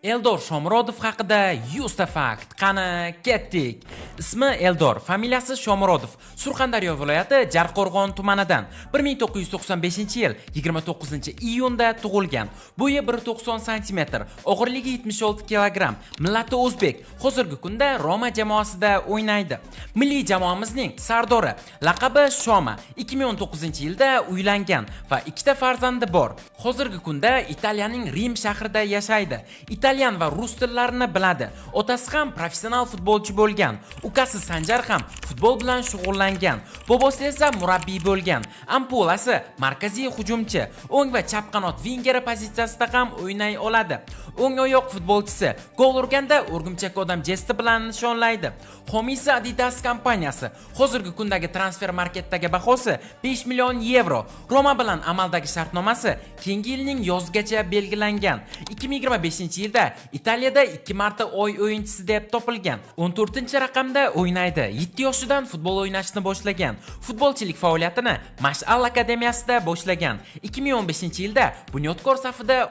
Eldor Shomurodov haqida 100 ta fakt. Qani, ketdik. Ismi Eldor, familiyasi Shomurodov. Surxondaryo viloyati Jarqo'rg'on tumanidan 1995-yil 29-iyunda tug'ilgan. Bo'yi 190 cm, og'irligi 76 kg. Millati o'zbek. Hozirgi kunda Roma jamoasida o'ynaydi. Milliy jamoamizning sardori. Laqabi Shoma. 2019-yilda uylangan va ikkita farzandi bor. Hozirgi kunda Italiyaning Rim shahrida yashaydi. Italyan va rus tillarini biladi. Otasi ham professional futbolchi bo'lgan. Ukasi Sanjar ham futbol bilan shug'ullangan. Bobosi esa murabbiy bo'lgan. Ampulasi markaziy hujumchi, o'ng va chap qanot vingeri pozitsiyasida ham o'ynay oladi. O'ng oyoq futbolchisi, gol urganda o'rgimchak odam jesti bilan nishonlaydi. Homiysi Adidas kompaniyasi. Hozirgi kundagi transfer marketdagi bahosi 5 million yevro. Roma bilan amaldagi shartnomasi keyingi yilning yozigacha belgilangan. 2025-yilda Italiyada 2 marta oy o'yinchisi deb topilgan. 14-raqamda o'ynaydi. 7 yoshidan futbol o'ynashni boshlagan. Futbolchilik faoliyatini Mash'al akademiyasida boshlagan. 2015-yilda Bunyodkor safida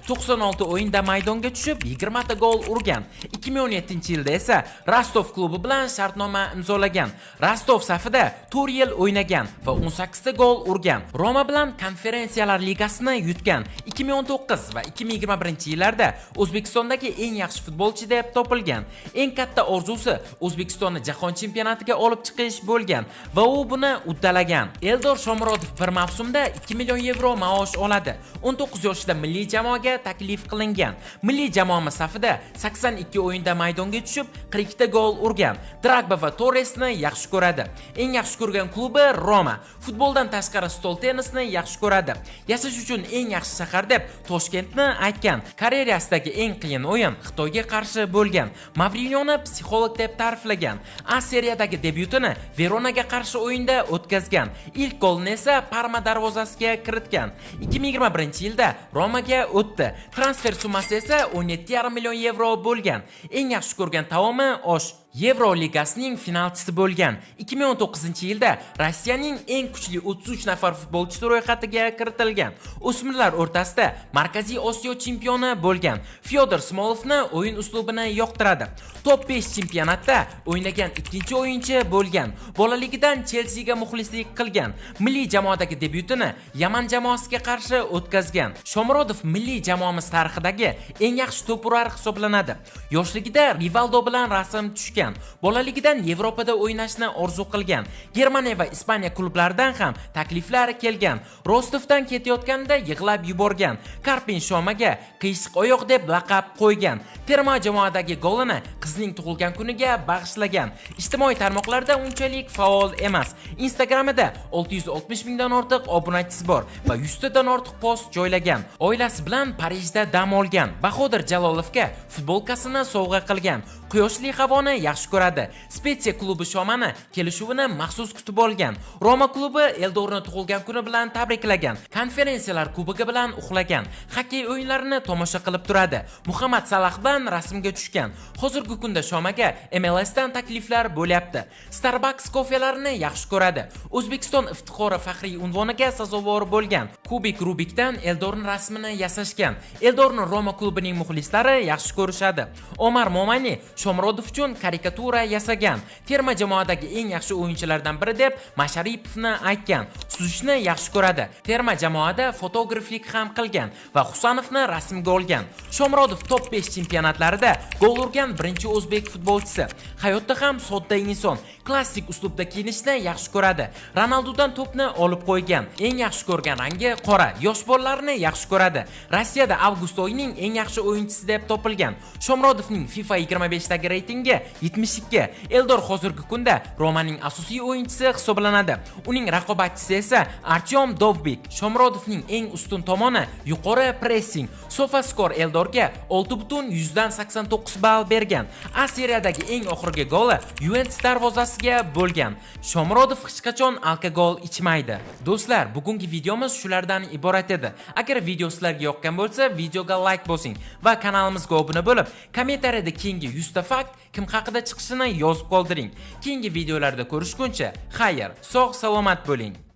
96 o'yinda maydonga tushib 20 ta gol urgan. 2017-yilda esa Rostov klubi bilan shartnoma imzolagan. Rostov safida 4 yil o'ynagan va 18 ta gol urgan. Roma bilan konferensiyalar ligasini yutgan. 2019 va 2021-yillarda O'zbekistondagi eng yaxshi futbolchi deb topilgan. Eng katta orzusi O'zbekistonni jahon chempionatiga olib chiqish bo'lgan va u buni uddalagan. Eldor Shomurodov bir mavsumda 2 million yevro maosh oladi. 19 yoshida milliy jamoaga taklif qilingan. Milliy jamoamiz safida 82 o'yinda maydonga tushib, 42 ta gol urgan. Drogba va Torresni yaxshi ko'radi. Eng yaxshi ko'rgan klubi Roma. Futboldan tashqari stol tennisini yaxshi ko'radi. Yashash uchun eng yaxshi shahar deb Toshkentni aytgan. Karyerasidagi eng qiyin o'yin Xitoyga qarshi bo'lgan. Mavrinyoni psixolog deb ta'riflagan. A seriyadagi debyutini Veronaga qarshi o'yinda o'tkazgan. Ilk golni esa Parma darvozasiga kiritgan. 2021-yilda Romaga o'tdi. Transfer summasi esa 17,5 million yevro bo'lgan. Eng yaxshi ko'rgan taomi osh. Yevro ligasining finalchisi bo'lgan. 2019-yilda Rossiyaning eng kuchli 33 nafar futbolchisi ro'yxatiga kiritilgan. O'smirlar o'rtasida Markaziy Osiyo chempioni bo'lgan. Fyodor Smolovni o'yin uslubini yoqtiradi. Top 5 chempionatda o'ynagan ikkinchi o'yinchi bo'lgan. Bolaligidan Chelsiga muxlislik qilgan. Milliy jamoadagi debyutini Yaman jamoasiga qarshi o'tkazgan. Shomurodov milliy jamoamiz tarixidagi eng yaxshi to'purar hisoblanadi. Yoshligida Rivaldo bilan rasm tushgan. Bolaligidan Yevropada o'ynashni orzu qilgan. Germaniya va Ispaniya klublaridan ham takliflar kelgan. Rostovdan ketayotganda yig'lab yuborgan. Karpin Shomaga qiyshiq oyoq deb laqab qo'ygan. Terma jamoadagi golini qizning tug'ilgan kuniga bag'ishlagan. Ijtimoiy tarmoqlarda unchalik faol emas. Instagramida 660 mingdan ortiq obunachisi bor va 100 tadan ortiq post joylagan. Oilasi bilan Parijda dam olgan. Bahodir Jalolovga futbolkasini sovg'a qilgan. Quyoshli havoni yaxshi ko'radi. Spezia klubi Shomani kelishuvini maxsus kutib olgan. Roma klubi Eldorni tug'ilgan kuni bilan tabriklagan. Konferensiyalar kubogi bilan uxlagan. Xokkey o'yinlarini tomosha qilib turadi. Muhammad Salah bilan rasmga tushgan. Hozirgi kunda Shomaga MLS dan takliflar bo'lyapti. Starbucks kofelarini yaxshi ko'radi. O'zbekiston iftixori faxriy unvoniga sazovor bo'lgan. Kubik Rubikdan Eldorning rasmini yasashgan. Eldorni Roma klubining muxlislari yaxshi ko'rishadi. Omar Momani Shomurodov uchun karikatura yasagan. Terma jamoadagi eng yaxshi o'yinchilardan biri deb Masharipovni aytgan. Suzishni yaxshi ko'radi. Terma jamoada fotograflik ham qilgan va Husanovni rasmga olgan. Shomurodov top 5 chempionatlarida gol urgan birinchi o'zbek futbolchisi. Hayotda ham sodda inson. Klassik uslubda kiyinishni yaxshi ko'radi. Ronaldodan to'pni olib qo'ygan. Eng yaxshi ko'rgan rangi qora. Yosh bolalarni yaxshi ko'radi. Rossiyada avgust oyining eng yaxshi o'yinchisi deb topilgan. Shomurodovning FIFA 25 dagi reytingi 72. Eldor hozirgi kunda Romaning asosiy o'yinchisi hisoblanadi. Uning raqobatchisi esa Artyom Dovbik. Shomurodovning eng ustun tomoni yuqori pressing. SofaScore Eldorga 6,189 ball bergan. A seriyadagi eng oxirgi goli Juventus darvozasiga bo'lgan. Shomurodov hech qachon alkogol ichmaydi. Do'stlar, bugungi videomiz shulardan iborat edi. Agar video sizlarga yoqqan bo'lsa, videoga like bosing va kanalimizga obuna bo'lib, kommentariyada keyingi 100 ta fakt kim haqida chiqishini yozib qoldiring. Keyingi videolarda ko'rishguncha, xayr, sog' salomat bo'ling.